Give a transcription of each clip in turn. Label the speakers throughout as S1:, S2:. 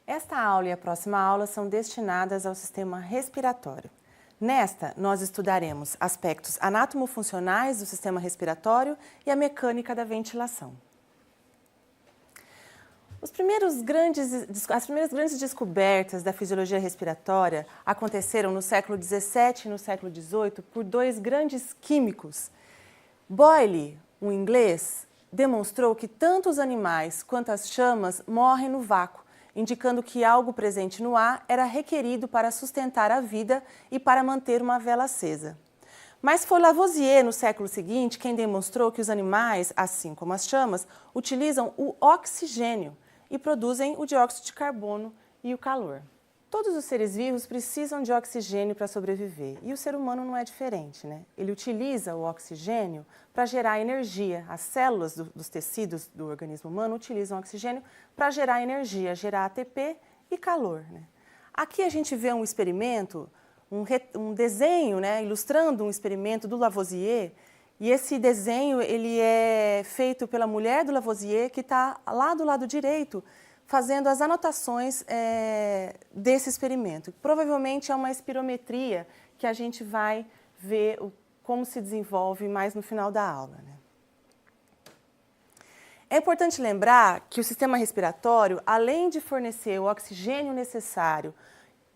S1: Esta aula e a próxima aula são destinadas ao sistema respiratório. Nesta, nós estudaremos aspectos anatomofuncionais do sistema respiratório e a mecânica da ventilação. As primeiras grandes descobertas da fisiologia respiratória aconteceram no século XVII e no século XVIII por dois grandes químicos. Boyle, um inglês, demonstrou que tanto os animais quanto as chamas morrem no vácuo, indicando que algo presente no ar era requerido para sustentar a vida e para manter uma vela acesa. Mas foi Lavoisier, no século seguinte, quem demonstrou que os animais, assim como as chamas, utilizam o oxigênio e produzem o dióxido de carbono e o calor. Todos os seres vivos precisam de oxigênio para sobreviver e o ser humano não é diferente, né? Ele utiliza o oxigênio para gerar energia. As células dos tecidos do organismo humano utilizam o oxigênio para gerar energia, gerar ATP e calor, né? Aqui a gente vê um experimento, um desenho, né, ilustrando um experimento do Lavoisier. E esse desenho ele é feito pela mulher do Lavoisier, que está lá do lado direito, fazendo as anotações desse experimento. Provavelmente é uma espirometria que a gente vai ver como se desenvolve mais no final da aula, né? É importante lembrar que o sistema respiratório, além de fornecer o oxigênio necessário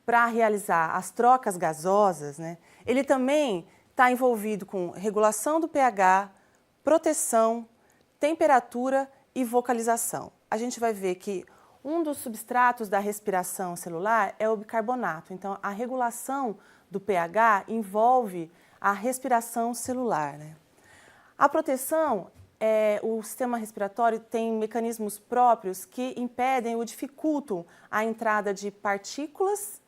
S1: para realizar as trocas gasosas, né, ele também está envolvido com regulação do pH, proteção, temperatura e vocalização. A gente vai ver que um dos substratos da respiração celular é o bicarbonato. Então, a regulação do pH envolve a respiração celular, né? A proteção, o sistema respiratório tem mecanismos próprios que impedem ou dificultam a entrada de partículas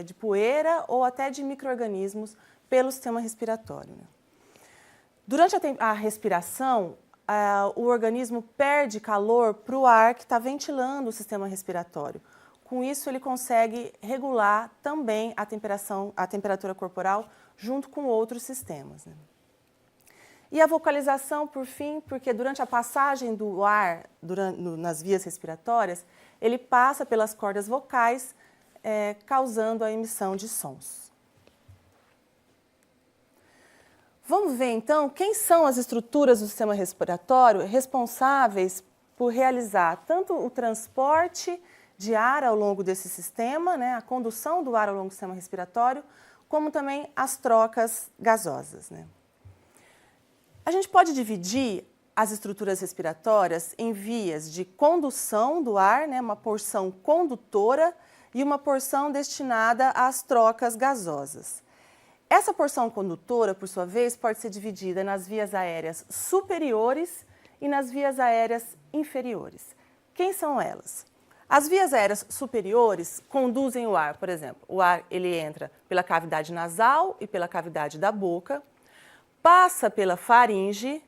S1: de poeira ou até de micro-organismos pelo sistema respiratório, né? Durante a respiração, o organismo perde calor para o ar que está ventilando o sistema respiratório. Com isso, ele consegue regular também a temperatura corporal junto com outros sistemas, né? E a vocalização, por fim, porque durante a passagem do ar nas vias respiratórias, ele passa pelas cordas vocais, causando a emissão de sons. Vamos ver, então, quem são as estruturas do sistema respiratório responsáveis por realizar tanto o transporte de ar ao longo desse sistema, né, a condução do ar ao longo do sistema respiratório, como também as trocas gasosas, né? A gente pode dividir as estruturas respiratórias em vias de condução do ar, né, uma porção condutora e uma porção destinada às trocas gasosas. Essa porção condutora, por sua vez, pode ser dividida nas vias aéreas superiores e nas vias aéreas inferiores. Quem são elas? As vias aéreas superiores conduzem o ar, por exemplo, o ar ele entra pela cavidade nasal e pela cavidade da boca, passa pela faringe,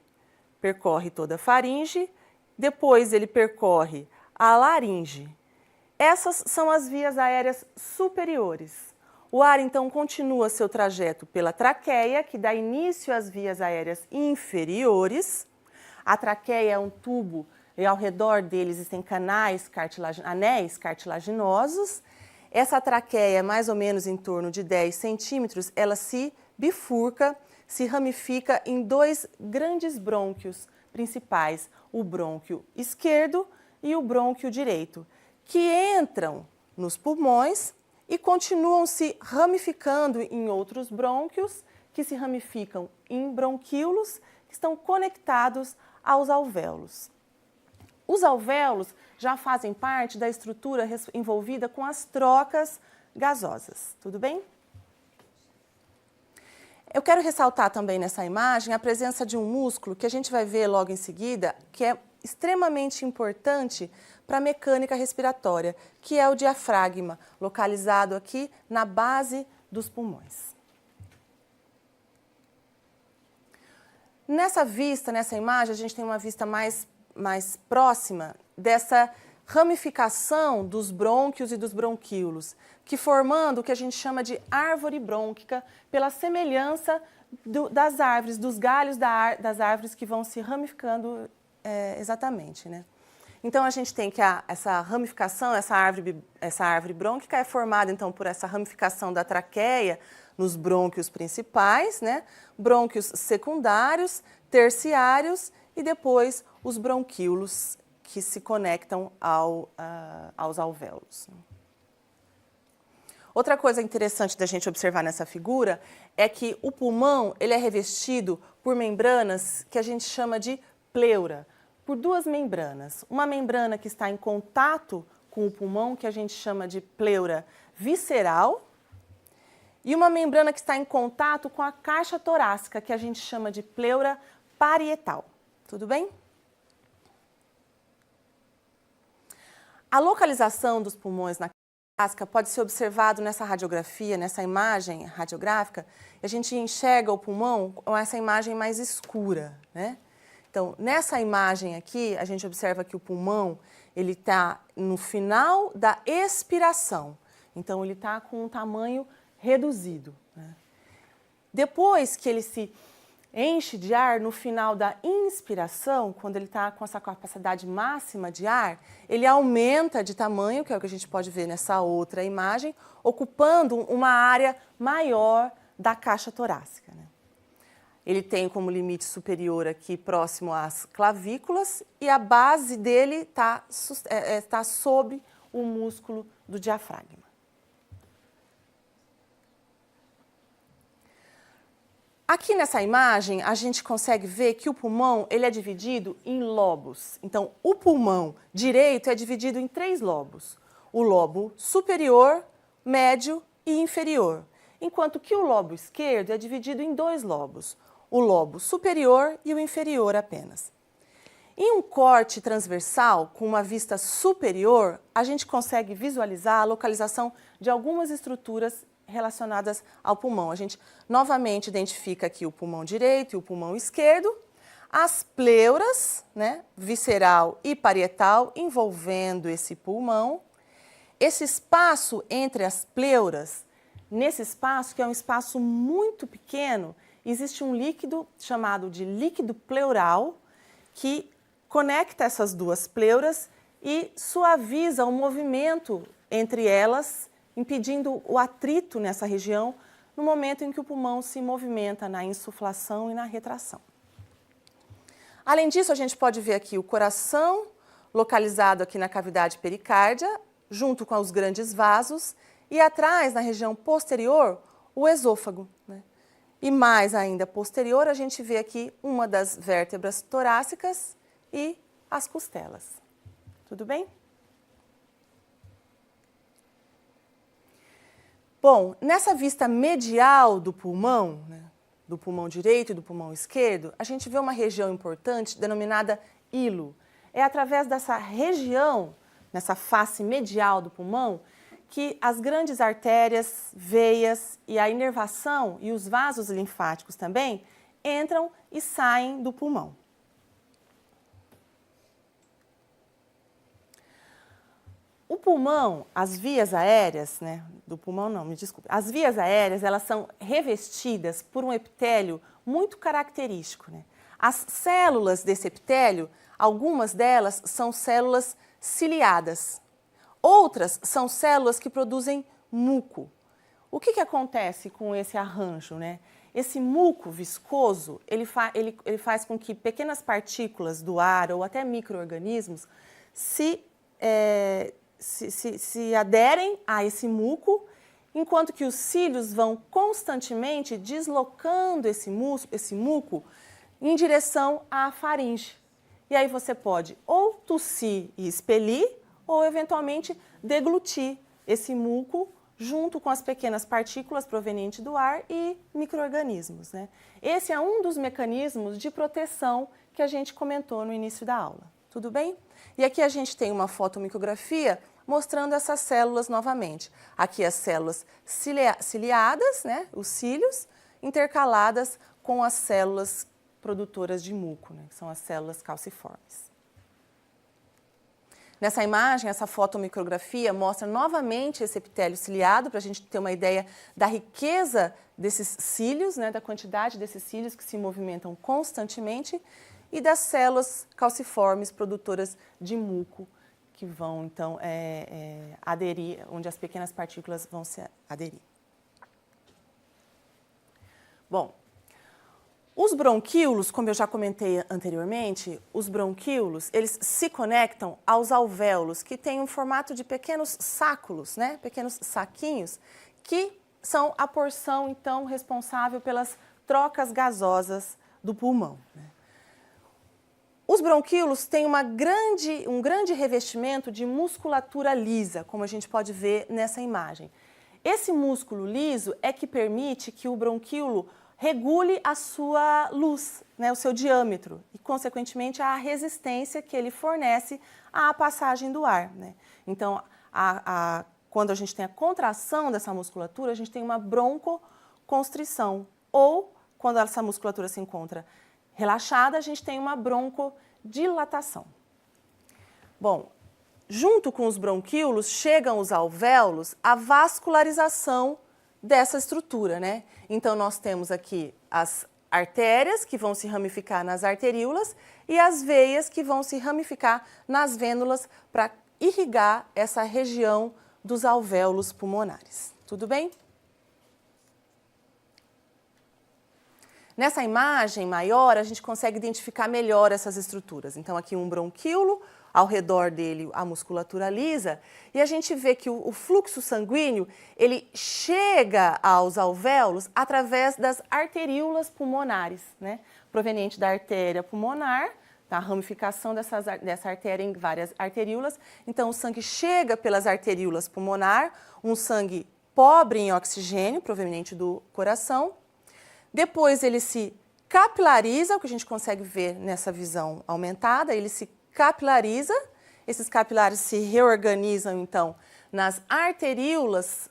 S1: percorre toda a faringe, depois ele percorre a laringe. Essas são as vias aéreas superiores. O ar, então, continua seu trajeto pela traqueia, que dá início às vias aéreas inferiores. A traqueia é um tubo e ao redor dele existem anéis cartilaginosos. Essa traqueia, mais ou menos em torno de 10 centímetros, ela se bifurca, se ramifica em dois grandes brônquios principais, o brônquio esquerdo e o brônquio direito, que entram nos pulmões e continuam se ramificando em outros brônquios, que se ramificam em bronquíolos, que estão conectados aos alvéolos. Os alvéolos já fazem parte da estrutura envolvida com as trocas gasosas, tudo bem? Eu quero ressaltar também nessa imagem a presença de um músculo que a gente vai ver logo em seguida, que é extremamente importante para a mecânica respiratória, que é o diafragma, localizado aqui na base dos pulmões. Nessa vista, nessa imagem, a gente tem uma vista mais próxima dessa ramificação dos brônquios e dos bronquíolos, que formando o que a gente chama de árvore brônquica, pela semelhança das árvores, dos galhos das árvores que vão se ramificando exatamente, né? Então, a gente tem que essa ramificação, essa árvore brônquica é formada, então, por essa ramificação da traqueia nos brônquios principais, né? Brônquios secundários, terciários e depois os bronquíolos que se conectam aos alvéolos. Outra coisa interessante da gente observar nessa figura é que o pulmão ele é revestido por membranas que a gente chama de pleura, por duas membranas. Uma membrana que está em contato com o pulmão, que a gente chama de pleura visceral, e uma membrana que está em contato com a caixa torácica, que a gente chama de pleura parietal. Tudo bem? A localização dos pulmões na torácica pode ser observado nessa radiografia, nessa imagem radiográfica. A gente enxerga o pulmão com essa imagem mais escura, né? Então, nessa imagem aqui, a gente observa que o pulmão ele está no final da expiração. Então, ele está com um tamanho reduzido, né? Depois que ele se enche de ar, no final da inspiração, quando ele está com essa capacidade máxima de ar, ele aumenta de tamanho, que é o que a gente pode ver nessa outra imagem, ocupando uma área maior da caixa torácica, né? Ele tem como limite superior aqui próximo às clavículas e a base dele está sobre o músculo do diafragma. Aqui nessa imagem, a gente consegue ver que o pulmão ele é dividido em lobos. Então, o pulmão direito é dividido em 3 lobos. O lobo superior, médio e inferior. Enquanto que o lobo esquerdo é dividido em 2 lobos. O lobo superior e o inferior apenas. Em um corte transversal, com uma vista superior, a gente consegue visualizar a localização de algumas estruturas relacionadas ao pulmão. A gente novamente identifica aqui o pulmão direito e o pulmão esquerdo, as pleuras, né, visceral e parietal, envolvendo esse pulmão. Esse espaço entre as pleuras, nesse espaço, que é um espaço muito pequeno, existe um líquido chamado de líquido pleural que conecta essas duas pleuras e suaviza o movimento entre elas, impedindo o atrito nessa região no momento em que o pulmão se movimenta na insuflação e na retração. Além disso, a gente pode ver aqui o coração, localizado aqui na cavidade pericárdia, junto com os grandes vasos, e atrás, na região posterior, o esôfago, né? E mais ainda posterior, a gente vê aqui uma das vértebras torácicas e as costelas. Tudo bem? Bom, nessa vista medial do pulmão, né, do pulmão direito e do pulmão esquerdo, a gente vê uma região importante denominada hilo. É através dessa região, nessa face medial do pulmão, que as grandes artérias, veias e a inervação e os vasos linfáticos também entram e saem do pulmão. O pulmão, as vias aéreas, né, do pulmão não, me desculpe, as vias aéreas, elas são revestidas por um epitélio muito característico, né? As células desse epitélio, algumas delas são células ciliadas. Outras são células que produzem muco. O que acontece com esse arranjo, né? Esse muco viscoso, ele faz com que pequenas partículas do ar ou até micro-organismos se aderem a esse muco, enquanto que os cílios vão constantemente deslocando esse muco em direção à faringe. E aí você pode ou tossir e expelir, ou eventualmente deglutir esse muco junto com as pequenas partículas provenientes do ar e micro-organismos, né? Esse é um dos mecanismos de proteção que a gente comentou no início da aula. Tudo bem? E aqui a gente tem uma fotomicrografia mostrando essas células novamente. Aqui as células ciliadas, né, os cílios, intercaladas com as células produtoras de muco, né, que são as células calciformes. Nessa imagem, essa fotomicrografia mostra novamente esse epitélio ciliado, para a gente ter uma ideia da riqueza desses cílios, né, da quantidade desses cílios que se movimentam constantemente. e das células calciformes produtoras de muco, que vão, então, aderir, onde as pequenas partículas vão se aderir. Bom, os bronquíolos, como eu já comentei anteriormente, os bronquíolos, eles se conectam aos alvéolos, que têm um formato de pequenos sáculos, né? Pequenos saquinhos, que são a porção, então, responsável pelas trocas gasosas do pulmão, né? Os bronquíolos têm um grande revestimento de musculatura lisa, como a gente pode ver nessa imagem. Esse músculo liso é que permite que o bronquíolo regule a sua luz, né, o seu diâmetro, e, consequentemente, a resistência que ele fornece à passagem do ar, né? Então, quando a gente tem a contração dessa musculatura, a gente tem uma broncoconstrição, ou, quando essa musculatura se encontra relaxada, a gente tem uma broncodilatação. Bom, junto com os bronquíolos, chegam os alvéolos a vascularização dessa estrutura, né? Então, nós temos aqui as artérias, que vão se ramificar nas arteríolas, e as veias, que vão se ramificar nas vênulas para irrigar essa região dos alvéolos pulmonares. Tudo bem? Nessa imagem maior, a gente consegue identificar melhor essas estruturas. Então, aqui um bronquíolo, ao redor dele a musculatura lisa, e a gente vê que o fluxo sanguíneo, ele chega aos alvéolos através das arteríolas pulmonares, né? Proveniente da artéria pulmonar, da ramificação dessa artéria em várias arteríolas. Então, o sangue chega pelas arteríolas pulmonar, um sangue pobre em oxigênio, proveniente do coração. Depois ele se capilariza, o que a gente consegue ver nessa visão aumentada, ele se capilariza, esses capilares se reorganizam então nas arteríolas,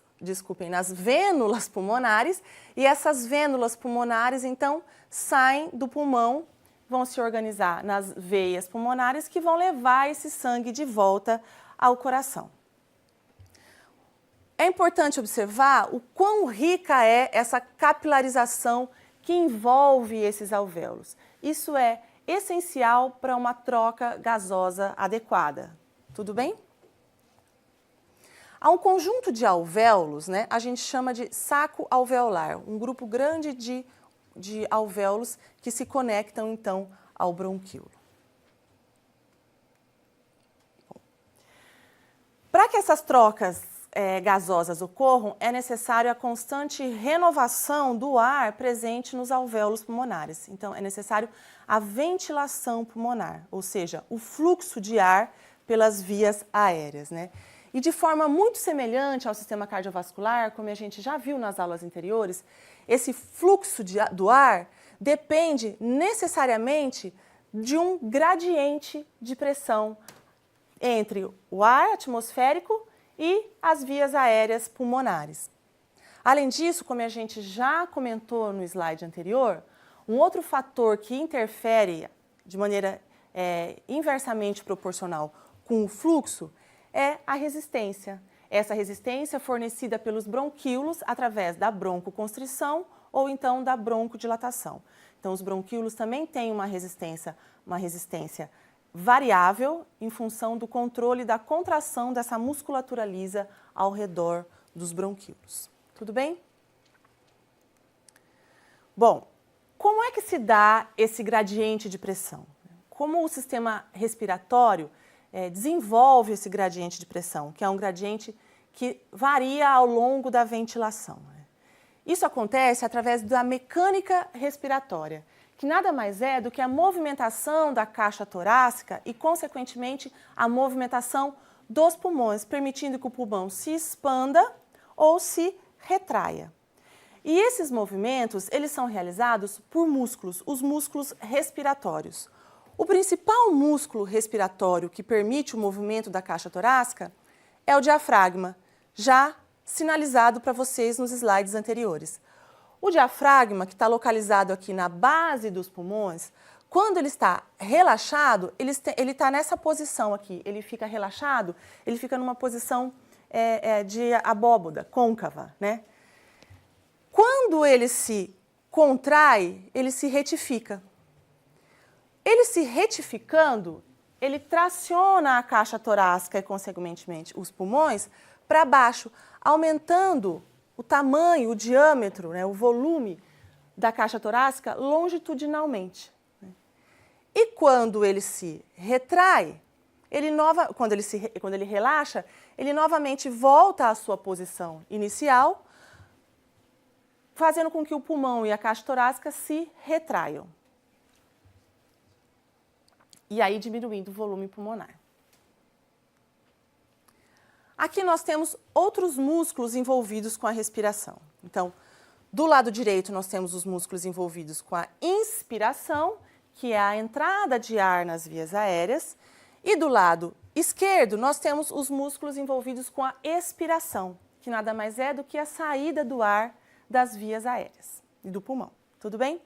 S1: nas vênulas pulmonares, e essas vênulas pulmonares então saem do pulmão, vão se organizar nas veias pulmonares que vão levar esse sangue de volta ao coração. É importante observar o quão rica é essa capilarização que envolve esses alvéolos. Isso é essencial para uma troca gasosa adequada. Tudo bem? Há um conjunto de alvéolos, né, a gente chama de saco alveolar, um grupo grande de alvéolos que se conectam, então, ao bronquíolo. Para que essas trocas gasosas ocorram, é necessário a constante renovação do ar presente nos alvéolos pulmonares. Então, é necessário a ventilação pulmonar, ou seja, o fluxo de ar pelas vias aéreas, né? E de forma muito semelhante ao sistema cardiovascular, como a gente já viu nas aulas anteriores, esse fluxo do ar depende necessariamente de um gradiente de pressão entre o ar atmosférico e as vias aéreas pulmonares. Além disso, como a gente já comentou no slide anterior, um outro fator que interfere de maneira inversamente proporcional com o fluxo é a resistência. Essa resistência é fornecida pelos bronquíolos através da broncoconstrição ou então da broncodilatação. Então, os bronquíolos também têm uma resistência variável em função do controle da contração dessa musculatura lisa ao redor dos bronquíolos. Tudo bem? Bom, como é que se dá esse gradiente de pressão? Como o sistema respiratório desenvolve esse gradiente de pressão, que é um gradiente que varia ao longo da ventilação? Isso acontece através da mecânica respiratória, que nada mais é do que a movimentação da caixa torácica e, consequentemente, a movimentação dos pulmões, permitindo que o pulmão se expanda ou se retraia. E esses movimentos, eles são realizados por músculos, os músculos respiratórios. O principal músculo respiratório que permite o movimento da caixa torácica é o diafragma, já sinalizado para vocês nos slides anteriores. O diafragma, que está localizado aqui na base dos pulmões, quando ele está relaxado, ele está nessa posição aqui, ele fica relaxado, ele fica numa posição de abóboda, côncava, né? Quando ele se contrai, ele se retifica. Ele se retificando, ele traciona a caixa torácica e, consequentemente, os pulmões para baixo, aumentando o tamanho, o diâmetro, né, o volume da caixa torácica longitudinalmente. E quando ele se retrai, quando ele relaxa, ele novamente volta à sua posição inicial, fazendo com que o pulmão e a caixa torácica se retraiam. E aí diminuindo o volume pulmonar. Aqui nós temos outros músculos envolvidos com a respiração. Então, do lado direito nós temos os músculos envolvidos com a inspiração, que é a entrada de ar nas vias aéreas, e do lado esquerdo nós temos os músculos envolvidos com a expiração, que nada mais é do que a saída do ar das vias aéreas e do pulmão. Tudo bem?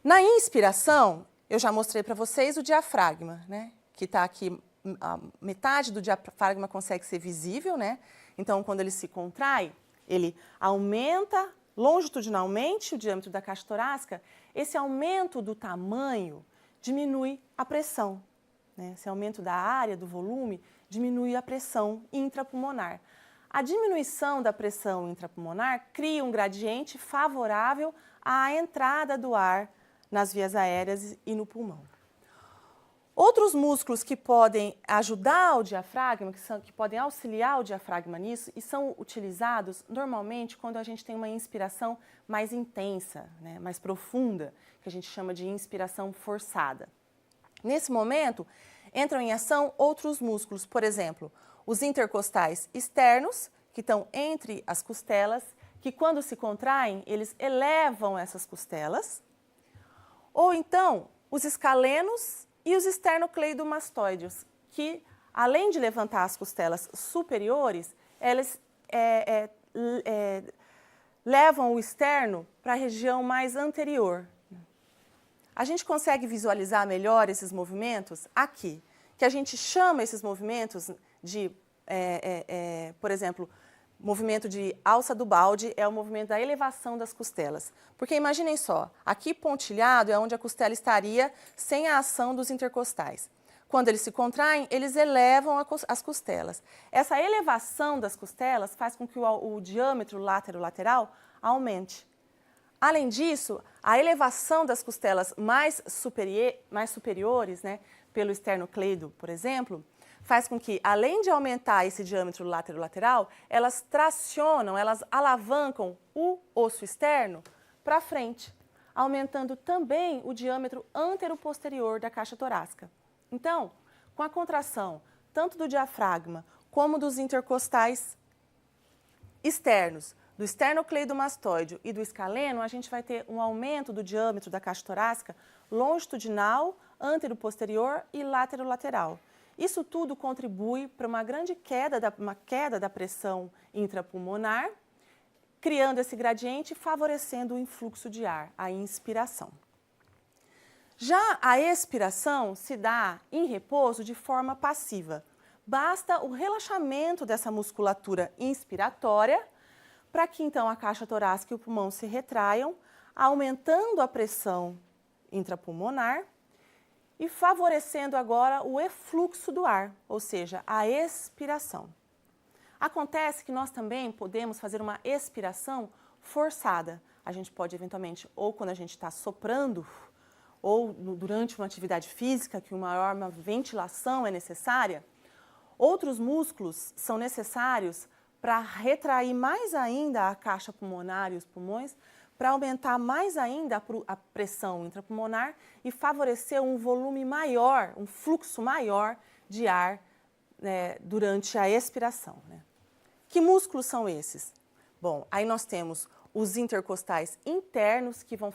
S1: Na inspiração, eu já mostrei para vocês o diafragma, né? Que está aqui, a metade do diafragma consegue ser visível, né? Então, quando ele se contrai, ele aumenta longitudinalmente o diâmetro da caixa torácica. Esse aumento do tamanho diminui a pressão, né? Esse aumento da área, do volume, diminui a pressão intrapulmonar. A diminuição da pressão intrapulmonar cria um gradiente favorável à entrada do ar nas vias aéreas e no pulmão. Outros músculos que podem ajudar o diafragma, que podem auxiliar o diafragma nisso, e são utilizados normalmente quando a gente tem uma inspiração mais intensa, né, mais profunda, que a gente chama de inspiração forçada. Nesse momento, entram em ação outros músculos, por exemplo, os intercostais externos, que estão entre as costelas, que quando se contraem, eles elevam essas costelas, ou então os escalenos e os esternocleidomastoideos, que além de levantar as costelas superiores, eles levam o externo para a região mais anterior. A gente consegue visualizar melhor esses movimentos aqui, que a gente chama esses movimentos de, por exemplo, movimento de alça do balde é o movimento da elevação das costelas. Porque imaginem só, aqui pontilhado é onde a costela estaria sem a ação dos intercostais. Quando eles se contraem, eles elevam as costelas. Essa elevação das costelas faz com que o diâmetro lateral aumente. Além disso, a elevação das costelas mais superiores, né, pelo esternocleido, por exemplo, faz com que, além de aumentar esse diâmetro lateral, elas tracionam, elas alavancam o osso externo para frente, aumentando também o diâmetro antero-posterior da caixa torácica. Então, com a contração tanto do diafragma como dos intercostais externos, do esternocleidomastoide e do escaleno, a gente vai ter um aumento do diâmetro da caixa torácica longitudinal, antero-posterior e lateral. Isso tudo contribui para uma grande queda da pressão intrapulmonar, criando esse gradiente e favorecendo o influxo de ar, a inspiração. Já a expiração se dá em repouso de forma passiva. Basta o relaxamento dessa musculatura inspiratória para que então a caixa torácica e o pulmão se retraiam, aumentando a pressão intrapulmonar e favorecendo agora o efluxo do ar, ou seja, a expiração. Acontece que nós também podemos fazer uma expiração forçada. A gente pode eventualmente, ou quando a gente está soprando, ou durante uma atividade física, que uma ventilação é necessária, outros músculos são necessários para retrair mais ainda a caixa pulmonar e os pulmões, para aumentar mais ainda a pressão intrapulmonar e favorecer um volume maior, um fluxo maior de ar, né, durante a expiração, né? Que músculos são esses? Bom, aí nós temos os intercostais internos que vão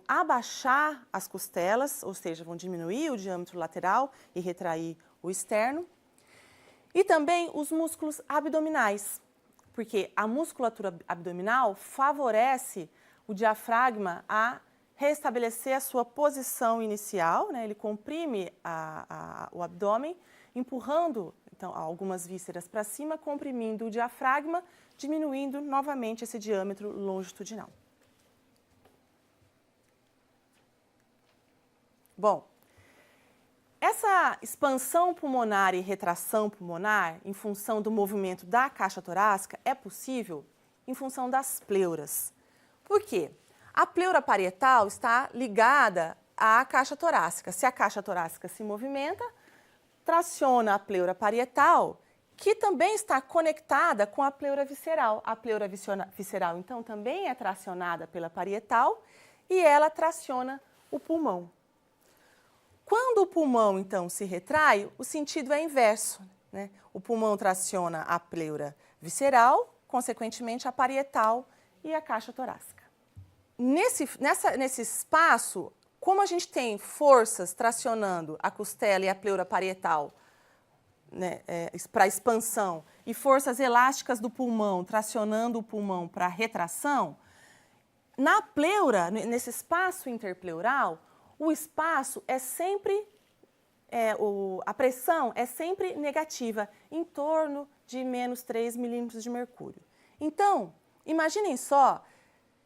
S1: abaixar as costelas, ou seja, vão diminuir o diâmetro lateral e retrair o externo. E também os músculos abdominais, porque a musculatura abdominal favorece o diafragma a restabelecer a sua posição inicial, né? Ele comprime o abdômen, empurrando então, algumas vísceras para cima, comprimindo o diafragma, diminuindo novamente esse diâmetro longitudinal. Bom, essa expansão pulmonar e retração pulmonar, em função do movimento da caixa torácica, é possível em função das pleuras. Por quê? A pleura parietal está ligada à caixa torácica. Se a caixa torácica se movimenta, traciona a pleura parietal, que também está conectada com a pleura visceral. A pleura visceral, então, também é tracionada pela parietal e ela traciona o pulmão. Quando o pulmão, então, se retrai, o sentido é inverso, né? O pulmão traciona a pleura visceral, consequentemente a parietal e a caixa torácica. Nesse espaço, como a gente tem forças tracionando a costela e a pleura parietal, né, para expansão, e forças elásticas do pulmão tracionando o pulmão para retração, na pleura, nesse espaço interpleural, o espaço é sempre, a pressão é sempre negativa, em torno de menos 3 milímetros de mercúrio. Então, imaginem só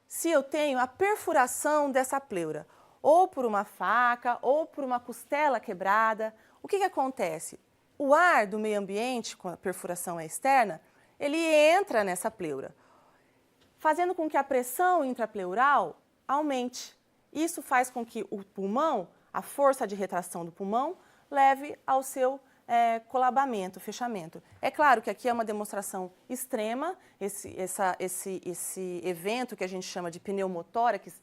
S1: se eu tenho a perfuração dessa pleura, ou por uma faca, ou por uma costela quebrada. O que acontece? O ar do meio ambiente, com a perfuração externa, ele entra nessa pleura, fazendo com que a pressão intrapleural aumente. Isso faz com que o pulmão, a força de retração do pulmão, leve ao seu colabamento, fechamento. É claro que aqui é uma demonstração extrema, esse evento que a gente chama de pneumotórax,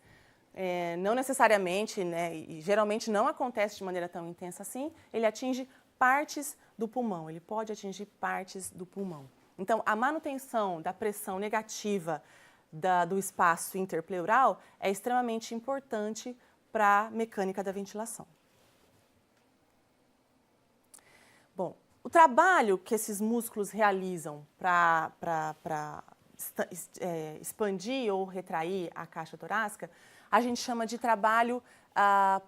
S1: não necessariamente, né, e geralmente não acontece de maneira tão intensa assim, ele atinge partes do pulmão, ele pode atingir partes do pulmão. Então, a manutenção da pressão negativa do espaço interpleural é extremamente importante para a mecânica da ventilação. Bom, o trabalho que esses músculos realizam para expandir ou retrair a caixa torácica, a gente chama de trabalho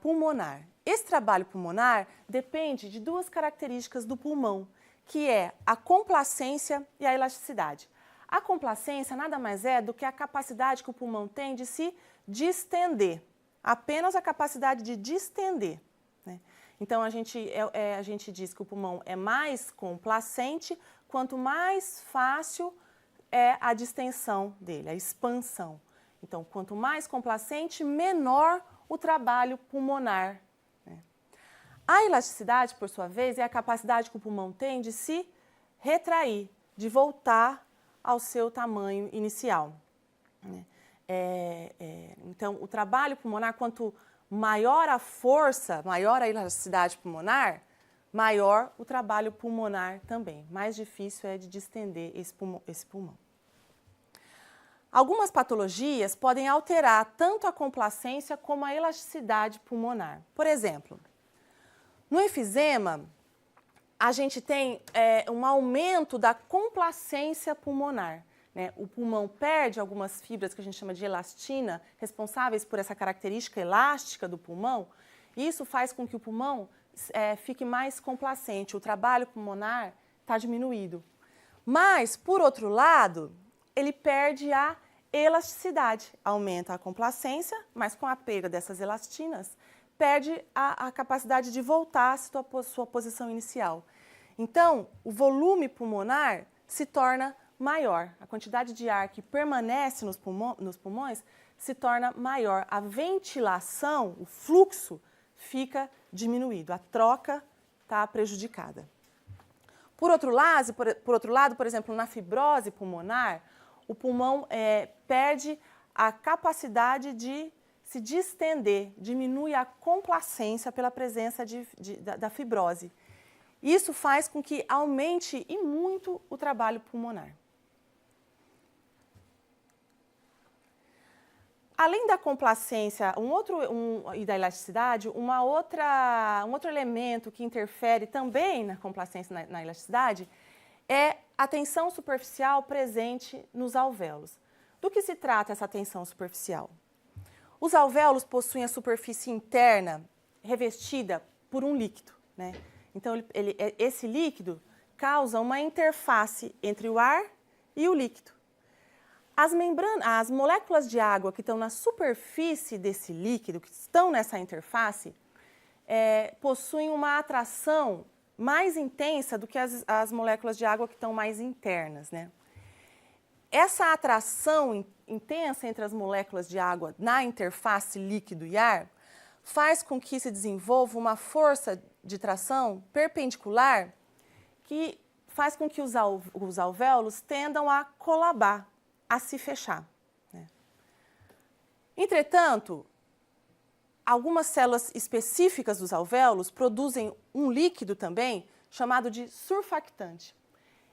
S1: pulmonar. Esse trabalho pulmonar depende de duas características do pulmão, que é a complacência e a elasticidade. A complacência nada mais é do que a capacidade que o pulmão tem de se distender, apenas a capacidade de distender, né? Então, a gente diz que o pulmão é mais complacente quanto mais fácil é a distensão dele, a expansão. Então, quanto mais complacente, menor o trabalho pulmonar, né? A elasticidade, por sua vez, é a capacidade que o pulmão tem de se retrair, de voltar ao seu tamanho inicial, né? Então, o trabalho pulmonar, quanto maior a força, maior a elasticidade pulmonar, maior o trabalho pulmonar também. Mais difícil é de distender esse pulmão. Algumas patologias podem alterar tanto a complacência como a elasticidade pulmonar. Por exemplo, no enfisema, a gente tem um aumento da complacência pulmonar, né? O pulmão perde algumas fibras que a gente chama de elastina, responsáveis por essa característica elástica do pulmão, e isso faz com que o pulmão fique mais complacente, o trabalho pulmonar está diminuído. Mas, por outro lado, ele perde a elasticidade, aumenta a complacência, mas com a perda dessas elastinas, perde a capacidade de voltar à sua posição inicial. Então, o volume pulmonar se torna maior, a quantidade de ar que permanece nos pulmões se torna maior, a ventilação, o fluxo, fica diminuído, a troca está prejudicada. Por outro lado, por exemplo, na fibrose pulmonar, o pulmão perde a capacidade de se distender, diminui a complacência pela presença da fibrose. Isso faz com que aumente e muito o trabalho pulmonar. Além da complacência e da elasticidade, um outro elemento que interfere também na complacência e na elasticidade é a tensão superficial presente nos alvéolos. Do que se trata essa tensão superficial? Os alvéolos possuem a superfície interna revestida por um líquido, né? Então, esse líquido causa uma interface entre o ar e o líquido. As moléculas de água que estão na superfície desse líquido, que estão nessa interface, possuem uma atração mais intensa do que as moléculas de água que estão mais internas, né? Essa atração intensa entre as moléculas de água na interface líquido e ar faz com que se desenvolva uma força de tração perpendicular que faz com que os alvéolos tendam a colabar, a se fechar, né? Entretanto, algumas células específicas dos alvéolos produzem um líquido também chamado de surfactante.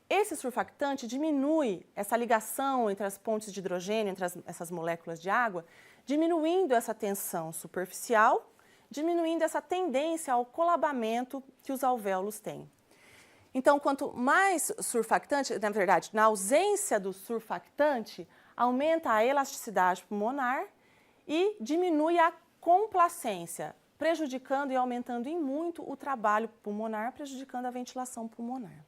S1: Esse surfactante diminui essa ligação entre as pontes de hidrogênio, entre essas moléculas de água, diminuindo essa tensão superficial, diminuindo essa tendência ao colabamento que os alvéolos têm. Então, quanto mais surfactante, na verdade, na ausência do surfactante, aumenta a elasticidade pulmonar e diminui a complacência, prejudicando e aumentando em muito o trabalho pulmonar, prejudicando a ventilação pulmonar.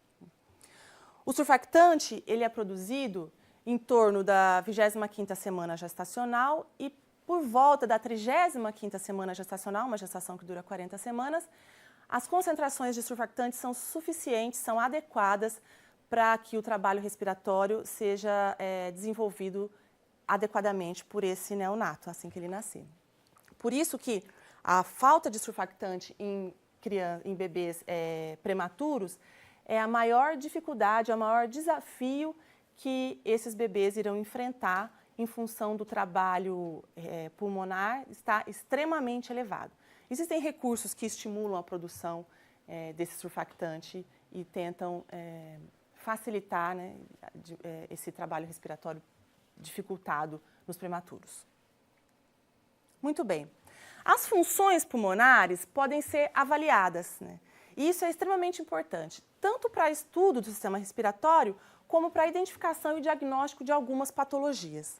S1: O surfactante, ele é produzido em torno da 25ª semana gestacional e por volta da 35ª semana gestacional, uma gestação que dura 40 semanas, as concentrações de surfactantes são suficientes, são adequadas para que o trabalho respiratório seja desenvolvido adequadamente por esse neonato, assim que ele nascer. Por isso que a falta de surfactante em bebês prematuros é a maior dificuldade, é o maior desafio que esses bebês irão enfrentar em função do trabalho pulmonar estar extremamente elevado. Existem recursos que estimulam a produção desse surfactante e tentam facilitar, né, esse trabalho respiratório dificultado nos prematuros. Muito bem. As funções pulmonares podem ser avaliadas, né? E isso é extremamente importante, tanto para estudo do sistema respiratório, como para a identificação e diagnóstico de algumas patologias.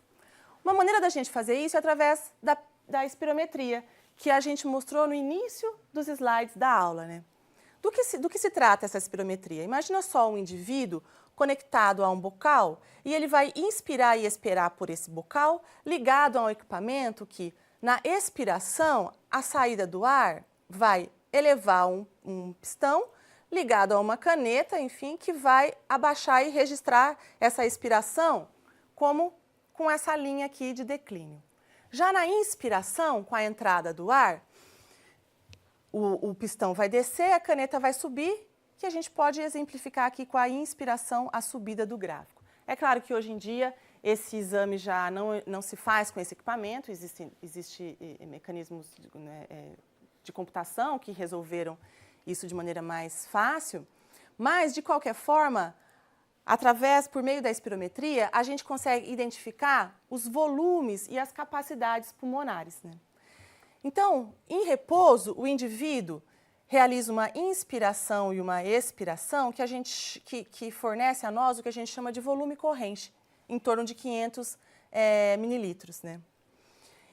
S1: Uma maneira da gente fazer isso é através da espirometria, que a gente mostrou no início dos slides da aula, né? Do que se trata essa espirometria? Imagina só um indivíduo conectado a um bocal e ele vai inspirar e expirar por esse bocal, ligado a um equipamento que, na expiração, a saída do ar vai elevar um pistão ligado a uma caneta, enfim, que vai abaixar e registrar essa expiração como com essa linha aqui de declínio. Já na inspiração, com a entrada do ar, o pistão vai descer, a caneta vai subir, que a gente pode exemplificar aqui com a inspiração, a subida do gráfico. É claro que hoje em dia esse exame já não se faz com esse equipamento, existem mecanismos de computação que resolveram isso de maneira mais fácil, mas, de qualquer forma, por meio da espirometria, a gente consegue identificar os volumes e as capacidades pulmonares, né? Então, em repouso, o indivíduo realiza uma inspiração e uma expiração que fornece a nós o que a gente chama de volume corrente, em torno de 500 mililitros, né?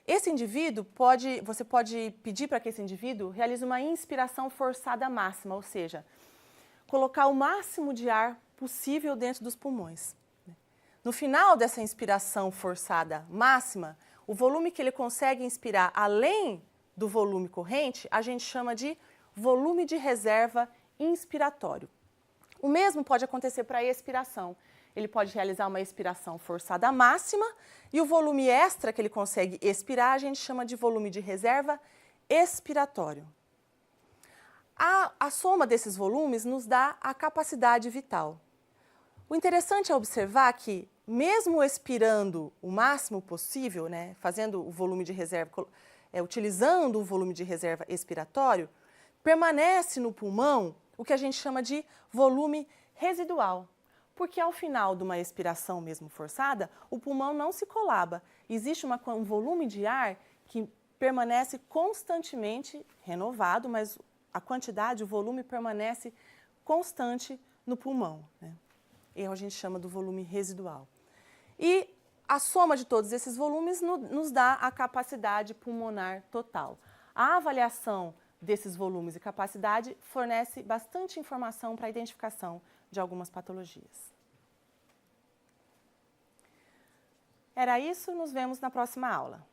S1: Esse indivíduo você pode pedir para que esse indivíduo realize uma inspiração forçada máxima, ou seja, colocar o máximo de ar possível dentro dos pulmões. No final dessa inspiração forçada máxima, o volume que ele consegue inspirar além do volume corrente, a gente chama de volume de reserva inspiratório. O mesmo pode acontecer para a expiração. Ele pode realizar uma expiração forçada máxima e o volume extra que ele consegue expirar a gente chama de volume de reserva expiratório. A soma desses volumes nos dá a capacidade vital. O interessante é observar que, mesmo expirando o máximo possível, né, fazendo o volume de reserva, utilizando o volume de reserva expiratório, permanece no pulmão o que a gente chama de volume residual. Porque ao final de uma expiração mesmo forçada, o pulmão não se colaba. Existe um volume de ar que permanece constantemente renovado, mas a quantidade, o volume permanece constante no pulmão, né? E a gente chama do volume residual. E a soma de todos esses volumes nos dá a capacidade pulmonar total. A avaliação desses volumes e capacidade fornece bastante informação para a identificação de algumas patologias. Era isso, nos vemos na próxima aula.